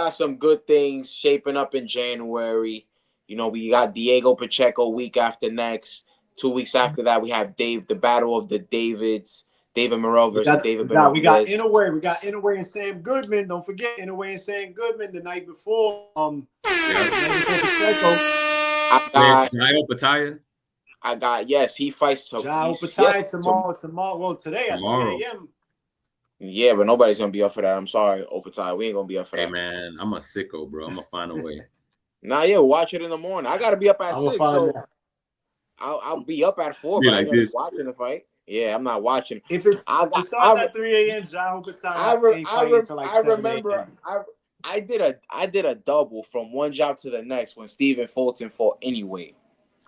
got some good things shaping up in January. You know, we got Diego Pacheco week after next. 2 weeks after that, we have the Battle of the Davids. David Morrell versus David Benavidez. We got Inouye. We got Inouye and Sam Goodman. Don't forget Inouye and Sam Goodman the night before. I got yes, he fights tomorrow. Tomorrow. Well, today at 3 a.m. Yeah, but nobody's gonna be up for that. I'm sorry, Opatai. We ain't gonna be up for that. Hey man, I'm a sicko, bro. I'm gonna find a way. Nah, yeah, watch it in the morning. I gotta be up at 6, so I'll be up at 4. But I'm gonna be watching the fight. Yeah, I'm not watching. If it starts at 3 a.m., John Opatai I remember I did a double from one job to the next when Stephen Fulton fought anyway.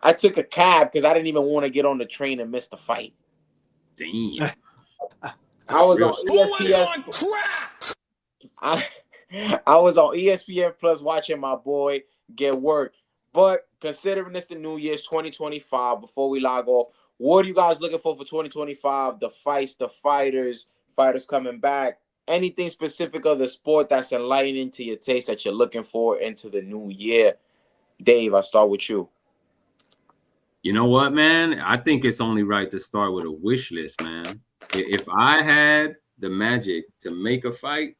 I took a cab because I didn't even want to get on the train and miss the fight. Damn. I was on ESPN. I was on ESPN Plus watching my boy get work. But considering this the New Year's 2025, before we log off, what are you guys looking for 2025? The fights, the fighters coming back. Anything specific of the sport that's enlightening to your taste that you're looking for into the new year? Dave, I'll start with you. You know what, man? I think it's only right to start with a wish list, man. If I had the magic to make a fight,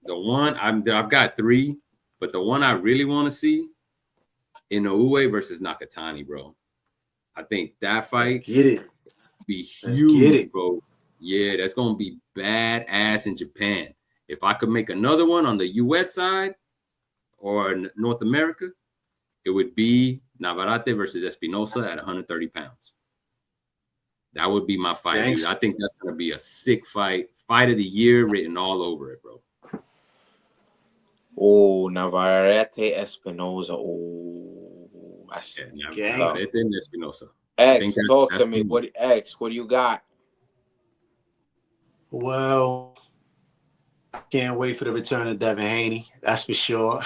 the one I've got 3, but the one I really want to see, Inouye versus Nakatani, bro. I think that fight be huge, bro. Yeah, that's gonna be badass in Japan. If I could make another one on the U.S. side or North America, it would be Navarrete versus Espinosa at 130 pounds. That would be my fight, dude. I think that's going to be a sick fight. Fight of the year written all over it, bro. Oh, Navarrete Espinosa. Oh, Navarrete and Espinosa. X, talk to me. What do you got? Well, I can't wait for the return of Devin Haney. That's for sure.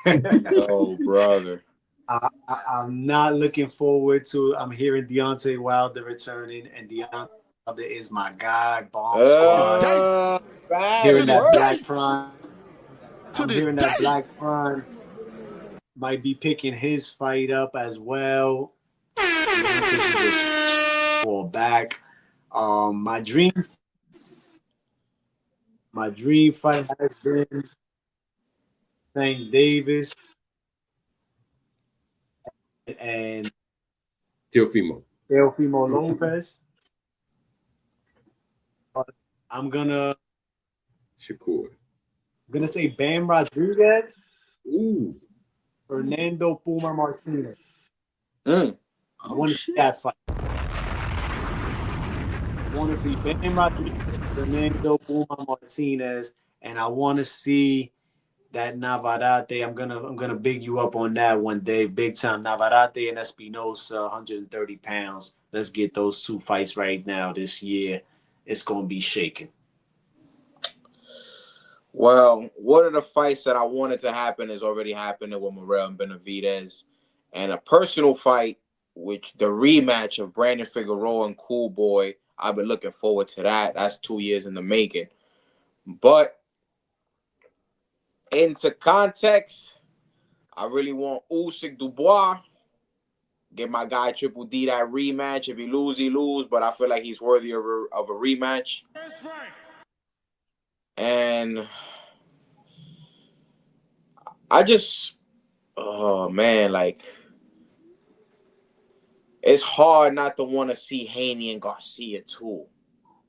Oh, brother. I'm not looking forward to. I'm hearing Deontay Wilder returning, and Deontay Wilder is my guy. Bomb Squad. Hearing that Black Prime. I'm hearing that Black Prime might be picking his fight up as well. Deontay should just fall back. My dream fight has been Tank Davis and Teofimo Lopez. I'm gonna say Bam Rodriguez. Ooh. Fernando Puma Martinez. I want to see that fight. I want to see Bam Rodriguez, Fernando Puma Martinez, and I want to see that Navarrete. I'm gonna big you up on that one, Dave. Big time. Navarrete and Espinosa, 130 pounds. Let's get those 2 fights right now this year. It's gonna be shaking. Well, one of the fights that I wanted to happen is already happening with Morrell and Benavidez. And a personal fight, which the rematch of Brandon Figueroa and Cool Boy, I've been looking forward to that. That's 2 years in the making. But into context, I really want Usyk Dubois. Get my guy Triple D that rematch. If he lose, he lose. But I feel like he's worthy of a rematch. And I just, oh man, like, it's hard not to want to see Haney and Garcia too.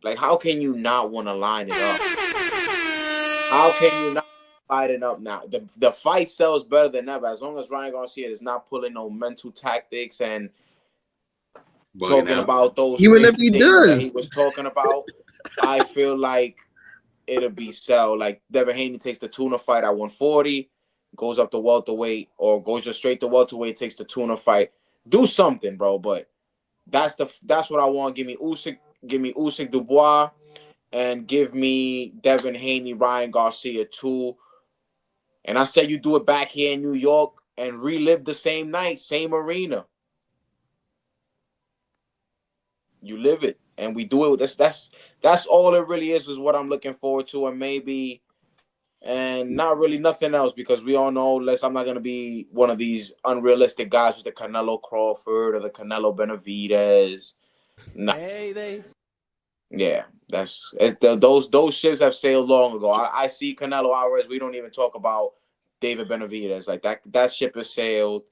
Like, how can you not want to line it up? How can you not line it up now? The fight sells better than ever. As long as Ryan Garcia is not pulling no mental tactics and talking about those even if he does that he was talking about, I feel like it'll be sell. Like, Devin Haney takes the Tuna fight at 140, goes up to welterweight, or goes just straight to welterweight, takes the Tuna fight. Do something, bro. But that's what I want. Give me Usyk Dubois, and give me Devin Haney, Ryan Garcia too. And I said you do it back here in New York and relive the same night, same arena. You live it, and we do it. That's all it really is what I'm looking forward to. And maybe And not really nothing else because we all know I'm not gonna be one of these unrealistic guys with the Canelo Crawford or the Canelo Benavidez. Nah. Yeah, those ships have sailed long ago. I see Canelo Alvarez. We don't even talk about David Benavidez. Like that ship has sailed.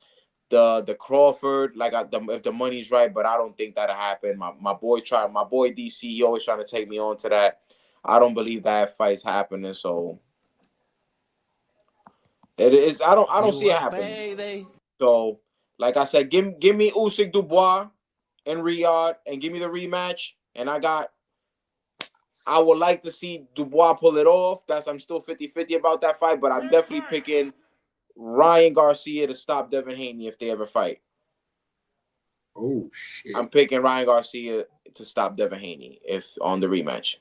The Crawford, like if the money's right, but I don't think that'll happen. My boy DC, he always trying to take me on to that. I don't believe that fight's happening. So it is. I don't see it happening. So like I said, give me Usyk Dubois and Riyadh and give me the rematch. And I would like to see Dubois pull it off. I'm still 50-50 about that fight, but I'm definitely picking Ryan Garcia to stop Devin Haney if they ever fight. Oh shit! I'm picking Ryan Garcia to stop Devin Haney if on the rematch.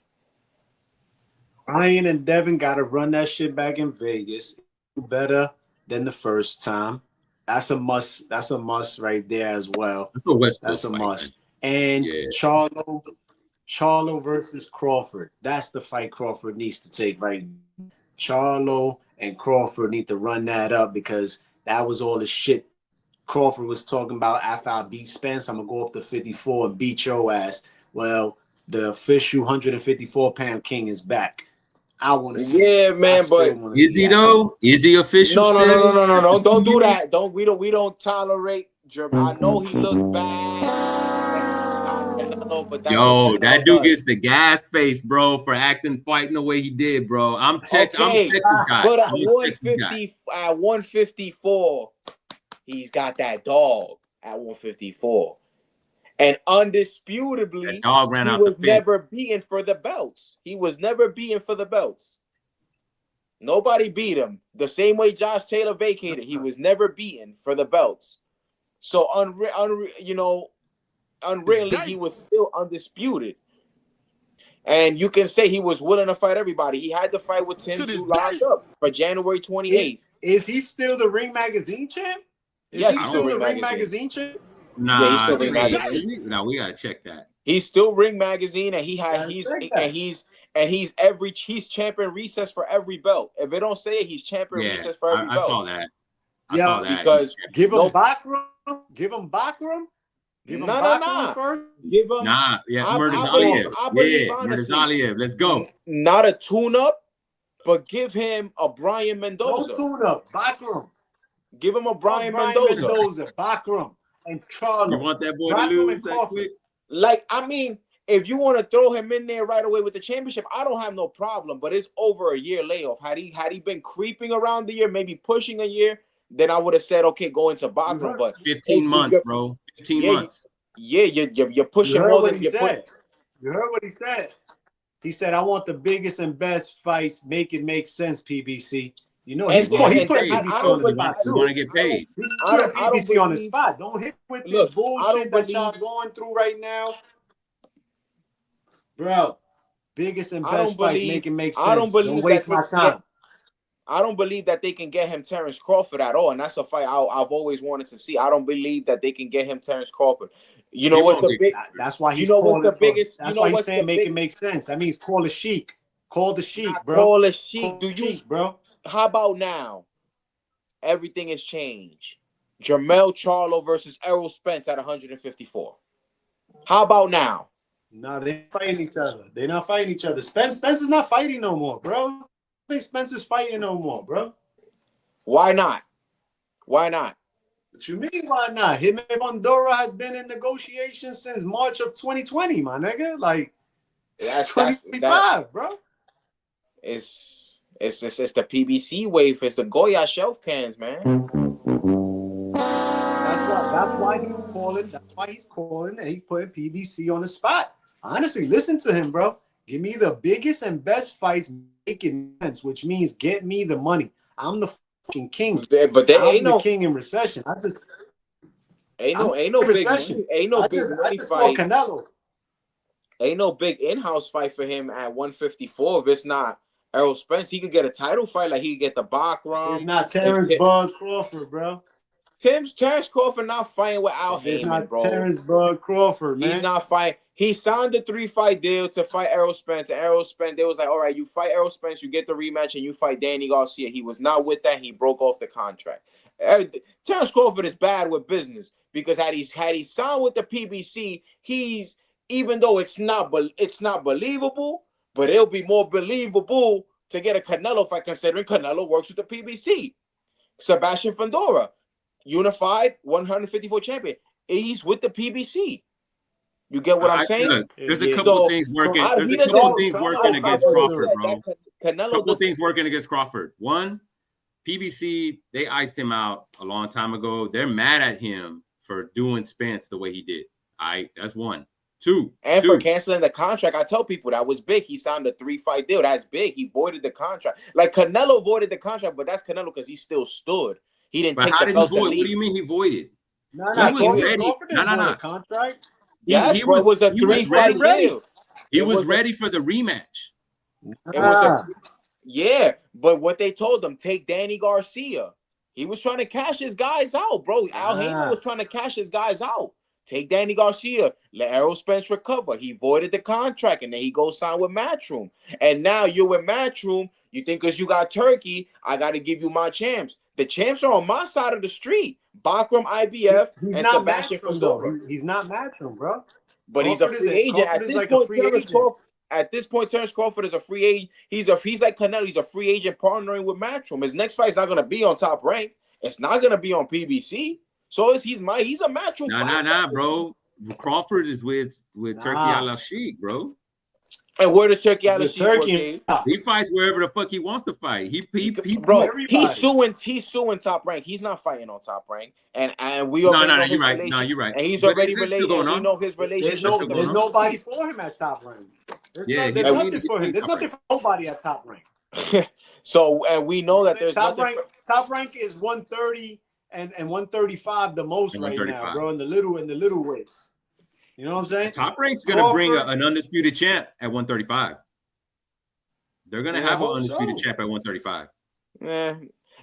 Ryan and Devin got to run that shit back in Vegas. Better than the first time. That's a must. That's a must right there as well. That's a West Coast fight, must. Man. And Charlo versus Crawford. That's the fight Crawford needs to take right. Charlo and Crawford need to run that up because that was all the shit Crawford was talking about after I beat Spence. I'm going to go up to 54 and beat your ass. Well, the official 154-pound king is back. I want to see. Yeah, man, but is he though? Is he official? No. Don't do that. We don't tolerate German. I know he looked bad. But yo, that dude gets the gas face, bro, for fighting the way he did, bro. I'm Texas guy. But at 154, he's got that dog at 154. And undisputably, dog ran out he was never beaten for the belts. Nobody beat him. The same way Josh Taylor vacated, he was never beaten for the belts. So unreally, he was still undisputed. And you can say he was willing to fight everybody. He had to fight with Tim Tszyu locked up for January 28th. Is he still the Ring Magazine champ? Yes, he's still the Ring Magazine champ? Nah, yeah, he's still Ring Magazine. No, we gotta check that. He's still Ring Magazine, and he's champion recess for every belt. If they don't say it, he's champion recess for every belt. I saw that. I saw that because give him back room. Give him back room. Give him back room first. Give him Murtazaliev. Let's go. Not a tune-up, but give him a Brian Mendoza. No tune-up. Back room. Give him a Brian Mendoza. Back room. And Charlo. You want that boy to lose that quick? Like, I mean, if you want to throw him in there right away with the championship, I don't have no problem. But it's over a year layoff. Had he been creeping around the year, maybe pushing a year, then I would have said, okay, go into boxing. But 15 months, bro. 15 months. Yeah, you're pushing more than you said. You heard what he said. He said, I want the biggest and best fights. Make it make sense, PBC. You know, he's putting PBC on the spot, too. You want to get paid. He's putting PBC on the spot. Don't hit with this bullshit that y'all going through right now. Bro, biggest and best fights, make it make sense. Don't waste my time. I don't believe that they can get him Terrence Crawford at all, and that's a fight I've always wanted to see. I don't believe that they can get him Terrence Crawford. You know what's the big? That's why he's calling the biggest. That's why he's saying make it make sense. That means call the Sheik. Call the Sheik, bro. Call the Sheik. Bro? How about now? Everything has changed. Jermell Charlo versus Errol Spence at 154. How about now? No, they're fighting each other. They're not fighting each other. Spence is not fighting no more, bro. I don't think Spence is fighting no more, bro. Why not? Why not? What you mean, why not? Him and Bondora has been in negotiations since March of 2020, my nigga. Like, that's 25, bro. It's the PBC wave. It's the Goya shelf cans, man. That's why he's calling. That's why he's calling, and he putting PBC on the spot. Honestly, listen to him, bro. Give me the biggest and best fights, making sense, which means get me the money. I'm the fucking king. But there ain't no king in recession. I just ain't no big recession. Ain't no big money fight. Canelo. Ain't no big in-house fight for him at 154. If it's not Errol Spence, he could get a title fight. Like he could get the Bachram. It's not Terrence Bud Crawford, bro. Terrence Crawford not fighting with Al It's Heyman, not bro. Terrence Bud Crawford, man. He's not fighting. He signed a 3-fight deal to fight Errol Spence. And Errol Spence, they was like, all right, you fight Errol Spence, you get the rematch, and you fight Danny Garcia. He was not with that. He broke off the contract. Terrence Crawford is bad with business because had he signed with the PBC, he's, even though it's not believable, but it'll be more believable to get a Canelo fight considering Canelo works with the PBC. Sebastian Fundora, unified 154 champion. He's with the PBC. You get what I'm saying? There's a couple things working. There's a couple things working against Crawford, bro. Couple things working against Crawford. One, PBC, they iced him out a long time ago. They're mad at him for doing Spence the way he did. All right, that's one. Two. For canceling the contract. I tell people that was big. He signed a 3-fight deal. That's big. He voided the contract. Like Canelo voided the contract, but that's Canelo because he still stood. He didn't take the belt. What do you mean he voided? No, he was ready. No. Contract. Yes, it was a 3-fight deal. He was ready for the rematch. It was yeah, but what they told him, take Danny Garcia. He was trying to cash his guys out, bro. Al Heyman was trying to cash his guys out. Take Danny Garcia, let Errol Spence recover. He voided the contract, and then he goes sign with Matchroom. And now you're with Matchroom. You think because you got Turkey, I got to give you my champs. The champs are on my side of the street. Bakram, IBF, he's and not Sebastian Fundora. He's not Matchroom, bro. But he's a free agent. At this point, Terrence Crawford is a free agent. He's like Canelo. He's a free agent partnering with Matchroom. His next fight is not going to be on Top Rank. It's not going to be on PBC. So he's a Matchroom. Nah, bro. Crawford is with Turkey Al Sheikh, bro. And where does Turkey Al Sheikh? He fights wherever the fuck he wants to fight. Bro, he's suing Top Rank. He's not fighting on Top Rank. And we already know his relationship. No, you're right. And he's already related. We know his relationship. There's nobody for him at Top Rank. There's nothing for him. There's nothing for nobody at Top Rank. So, and we know that there's Top Rank is 130 and 135 the most right now, bro. In the little weights. You know what I'm saying? Top Rank's gonna bring an undisputed champ at 135. They're gonna have an undisputed champ at 135. Yeah.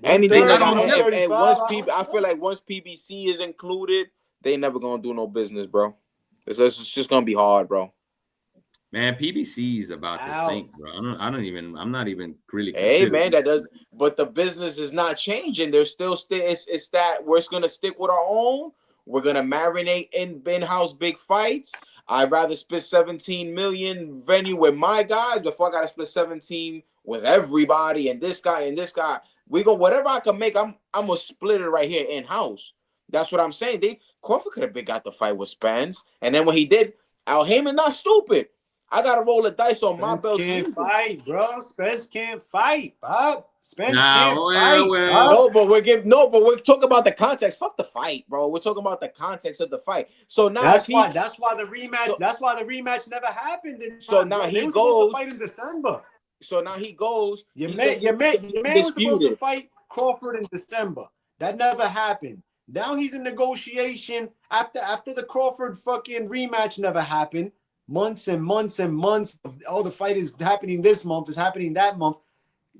Anything and once I feel like once PBC is included, they never gonna do no business, bro. It's just gonna be hard, bro. Man, PBC is about to sink, bro. I'm not even really. Hey, man, that does. But the business is not changing. There's still it's that we're gonna stick with our own. We're gonna marinate in-house big fights. I'd rather split 17 million venue with my guys before I gotta split 17 with everybody and this guy and this guy. We go whatever I can make. I'm gonna split it right here in-house. That's what I'm saying. Crawford could have got the fight with Spence, and then when he did, Al Heyman not stupid. I gotta roll the dice on my belt. Spence can't fight, bro. Spence can't fight, Bob. Spence can't fight. Well. But we're talking about the context. Fuck the fight, bro. We're talking about the context of the fight. So now that's why the rematch never happened. So now he goes to fight in December. So now he goes. Your man was supposed to fight Crawford in December. That never happened. Now he's in negotiation after the Crawford fucking rematch never happened. Months and months and months of the fight is happening this month, is happening that month.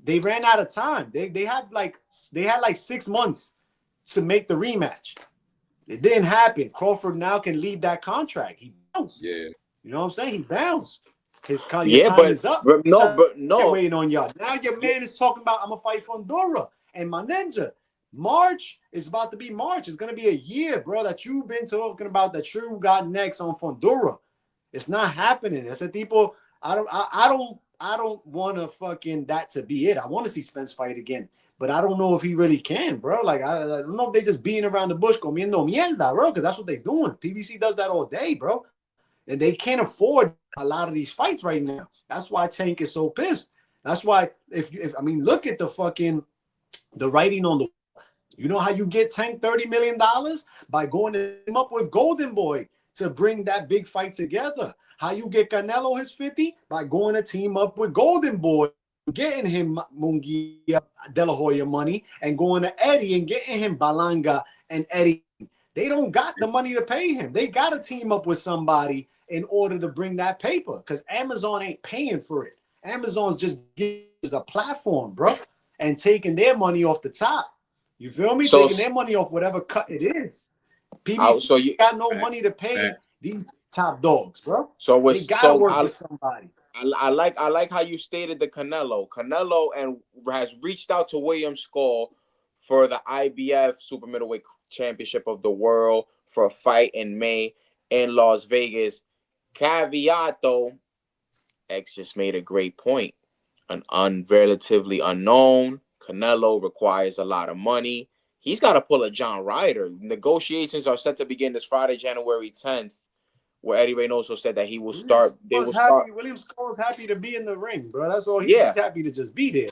They ran out of time. They had like 6 months to make the rematch. It didn't happen. Crawford now can leave that contract. He bounced. Yeah. You know what I'm saying? He bounced. His time is up. But no. Waiting on y'all. Now your man is talking about I'm gonna fight Fundora and my ninja. March is about to be March. It's gonna be a year, bro, that you've been talking about that you got next on Fundora. It's not happening. I said, people, I don't want to fucking that to be it. I want to see Spence fight again, but I don't know if he really can, bro. Like, I don't know if they just being around the bush, comiendo mierda, bro, because that's what they're doing. PBC does that all day, bro. And they can't afford a lot of these fights right now. That's why Tank is so pissed. That's why, look at the writing on the, you know how you get Tank $30 million? By going to him up with Golden Boy to bring that big fight together. How you get Canelo his 50? By going to team up with Golden Boy, getting him Munguia De La Hoya money, and going to Eddie and getting him Balanga and Eddie. They don't got the money to pay him. They got to team up with somebody in order to bring that paper, because Amazon ain't paying for it. Amazon's just gives a platform, bro, and taking their money off the top. You feel me? So, Taking their money off whatever cut it is. PBC so you got no money to pay these top dogs, bro. So they gotta work with somebody. I like how you stated the Canelo. Canelo and has reached out to William Skull for the IBF Super Middleweight Championship of the World for a fight in May in Las Vegas. Caveat though, X just made a great point. An relatively unknown Canelo requires a lot of money. He's got to pull a John Ryder. Negotiations are set to begin this Friday, January 10th. Where Eddie Reynoso said that he will start. William Skull is happy to be in the ring, bro. That's all. He's happy to just be there.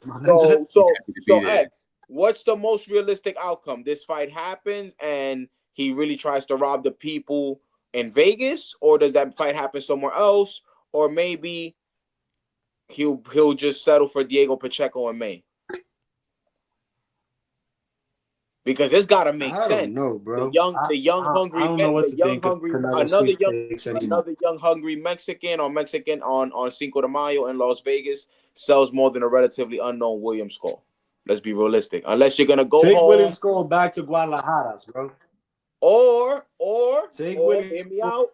So X, what's the most realistic outcome? This fight happens and he really tries to rob the people in Vegas, or does that fight happen somewhere else, or maybe he'll just settle for Diego Pacheco in May? Because it's got to make sense. I don't know, bro. The young hungry. I don't know what to think. Another young hungry Mexican on Cinco de Mayo in Las Vegas sells more than a relatively unknown William Skull. Let's be realistic. Unless you're gonna go take home, William Skull back to Guadalajara, bro. Or take William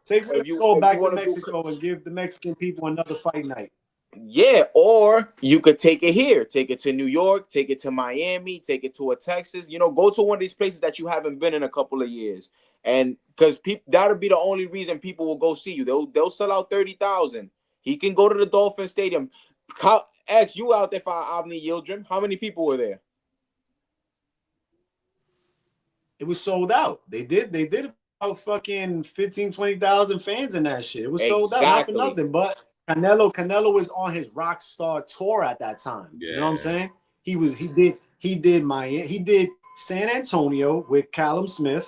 Skull back to Mexico and give the Mexican people another fight night. Yeah, or you could take it here, take it to New York, take it to Miami, take it to a Texas. Go to one of these places that you haven't been in a couple of years, and because that'll be the only reason people will go see you. They'll sell out 30,000. He can go to the Dolphin Stadium. You out there for Avni Yildirim? How many people were there? It was sold out. They did about fucking 15,000-20,000 fans in that shit. It was sold out, not for nothing, but. Canelo was on his rock star tour at that time. Yeah. You know what I'm saying? He did Miami, he did San Antonio with Callum Smith,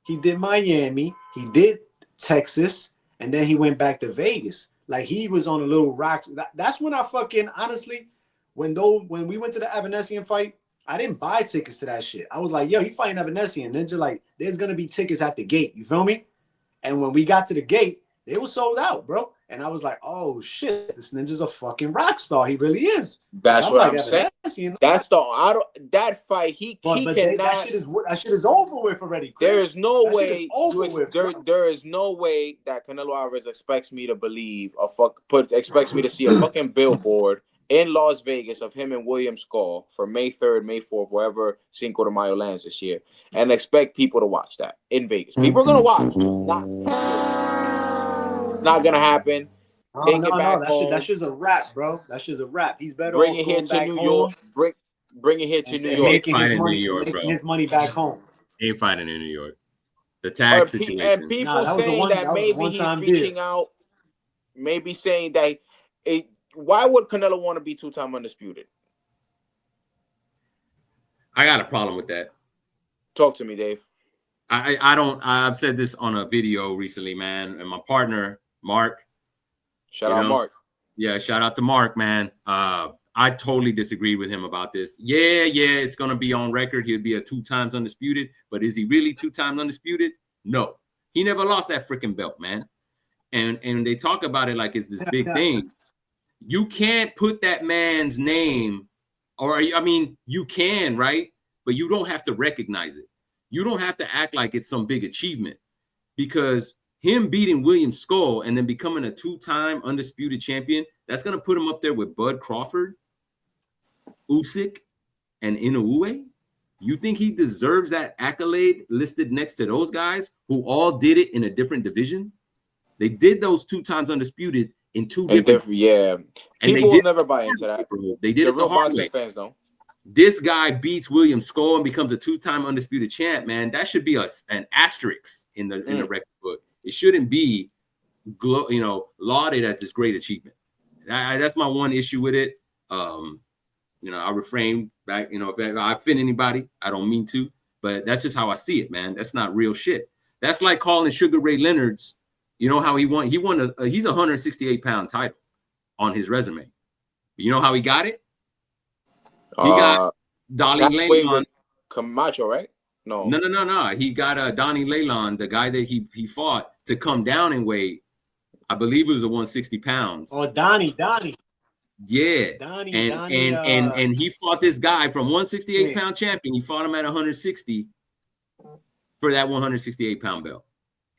he did Miami, he did Texas, and then he went back to Vegas. Like he was on a little rocks. That's when I fucking honestly, when we went to the Evanescence fight, I didn't buy tickets to that shit. I was like, yo, he fighting Evanescence. Ninja, like, there's gonna be tickets at the gate. You feel me? And when we got to the gate, they were sold out, bro. And I was like, oh shit, this ninja's a fucking rock star. He really is. That's what I'm saying. That's that fight. That shit is over with already. Chris. There is no way. There is no way that Canelo Alvarez expects me to believe expects me to see a fucking billboard in Las Vegas of him and William Skull for May 3rd, May 4th, wherever Cinco de Mayo lands this year, and expect people to watch that in Vegas. People are gonna watch. It's not gonna happen. Take it back home. That shit's a wrap, bro. That shit's a wrap. He's better. Bring it here to New York. Bring it here to New York. Making his money back home. He ain't fighting in New York. The tax situation. And people saying that maybe he's reaching out. Maybe saying that. Why would Canelo want to be 2-time undisputed? I got a problem with that. Talk to me, Dave. I've said this on a video recently, man, and my partner Mark. Shout out Mark. Yeah, shout out to Mark, man. I totally disagree with him about this. Yeah, it's gonna be on record. He'll be a 2 times undisputed, but is he really 2 times undisputed? No, he never lost that freaking belt, man. And they talk about it like it's this big thing. You can't put that man's name, or I mean, you can, right? But you don't have to recognize it. You don't have to act like it's some big achievement, because him beating William Skull and then becoming a 2-time undisputed champion, that's going to put him up there with Bud Crawford, Usyk, and Inoue. You think he deserves that accolade listed next to those guys who all did it in a different division? They did those 2 times undisputed in 2 different. Yeah, people will never buy into that. They did it the hard way. Fans though. This guy beats William Skull and becomes a 2-time undisputed champ, man. That should be an asterisk in the record book. It shouldn't be, lauded as this great achievement. That's my one issue with it. I refrain back. If I offend anybody, I don't mean to, but that's just how I see it, man. That's not real shit. That's like calling Sugar Ray Leonard's. You know how he won? He's a 168-pound title on his resume. You know how he got it? He got Donnie Leylon. Camacho, right? No. He got Donnie Leylon, the guy that he fought, to come down in weight. I believe it was a 160 pounds. Oh, Donnie. Yeah, Donnie, and he fought this guy from 168-pound champion. He fought him at 160 for that 168-pound belt.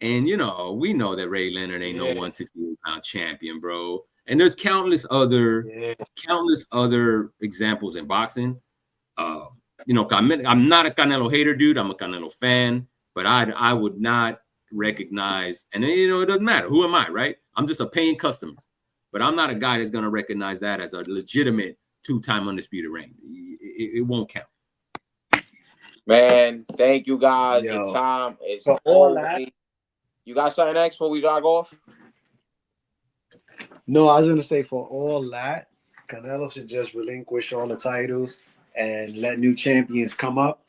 And you know, we know that Ray Leonard ain't no 168-pound champion, bro. And there's countless other examples in boxing. You know, I'm not a Canelo hater, dude. I'm a Canelo fan, but I would not recognize, and you know, it doesn't matter. Who am I, right? I'm just a paying customer. But I'm not a guy that's going to recognize that as a legitimate 2-time undisputed reign. It won't count. Man, thank you guys. Your time is over. You got something next before we log off? No, I was going to say for all that, Canelo should just relinquish all the titles and let new champions come up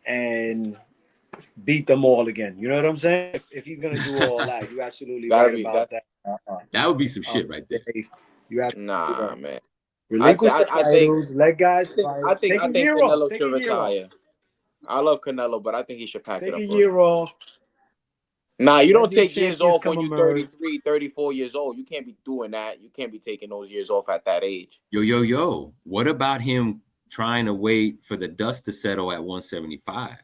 and beat them all again. You know what I'm saying? If he's going to do all that, you're absolutely right about that. That would be some shit right there. Man. Relinquish the titles, let guys fight. I think Canelo should retire. I love Canelo, but I think he should pack it up. Take a year off. Nah, you don't take years off when you're 33, 34 years old. You can't be doing that. You can't be taking those years off at that age. Yo. What about him trying to wait for the dust to settle at 175?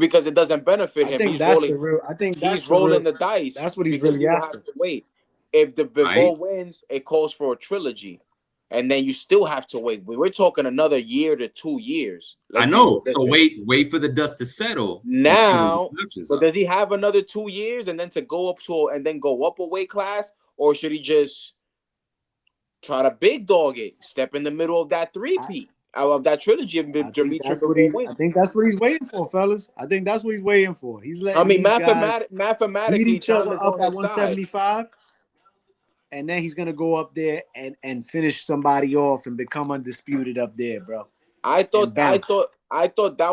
Because it doesn't benefit him. He's rolling the dice. That's what he's really after. Have to wait. If the Bivol wins, it calls for a trilogy. And then you still have to wait. We're talking another year to 2 years. I know. So wait for the dust to settle. Now, but does he have another 2 years and then to go up a weight class? Or should he just try to big dog it? Step in the middle of that three-peat, of that trilogy. I think that's what he's waiting for, fellas. I think that's what he's waiting for. He's letting mathematically beat each other up at 175. And then he's gonna go up there and finish somebody off and become undisputed up there, bro. I thought that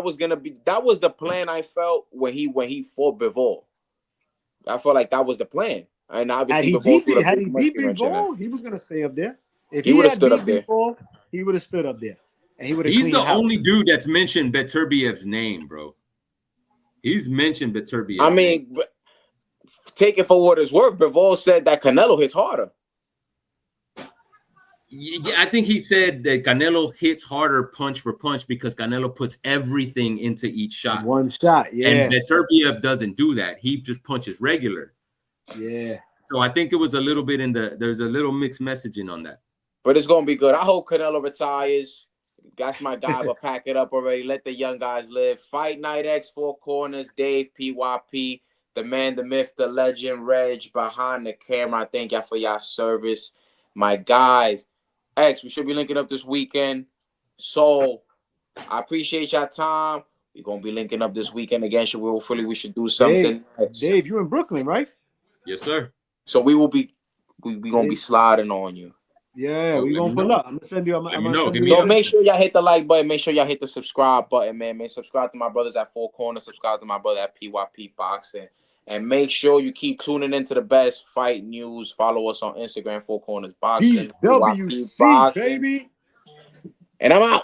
was the plan. I felt when he fought Bivol. I felt like that was the plan. And obviously, had he beat Bivol, he was gonna stay up there. If he would have stood up there, he would have stood up there, and he would have. He's the only dude that's mentioned Beterbiev's name, bro. He's mentioned Beterbiev. I mean. But, take it for what it's worth. Bivol said that Canelo hits harder. Yeah, I think he said that Canelo hits harder punch for punch because Canelo puts everything into each shot. One shot, yeah. And Beterbiev doesn't do that. He just punches regular. Yeah. So I think it was a little bit there's a little mixed messaging on that. But it's going to be good. I hope Canelo retires. That's my guy, but pack it up already. Let the young guys live. Fight Night X, Four Corners, Dave, PYP. The man, the myth, the legend, Reg, behind the camera. I thank y'all for y'all service. My guys, X, we should be linking up this weekend. So, I appreciate y'all time. We're going to be linking up this weekend again. Hopefully, we should do something. Dave, you're in Brooklyn, right? Yes, sir. So, we going to be sliding on you. Yeah, we're going to pull up. I'm going to send you. Make sure y'all hit the like button. Make sure y'all hit the subscribe button, man. Subscribe to my brothers at Four Corners. Subscribe to my brother at PYP Boxing. And make sure you keep tuning into the best fight news. Follow us on Instagram, Four Corners Boxing. BWC, baby. And I'm out.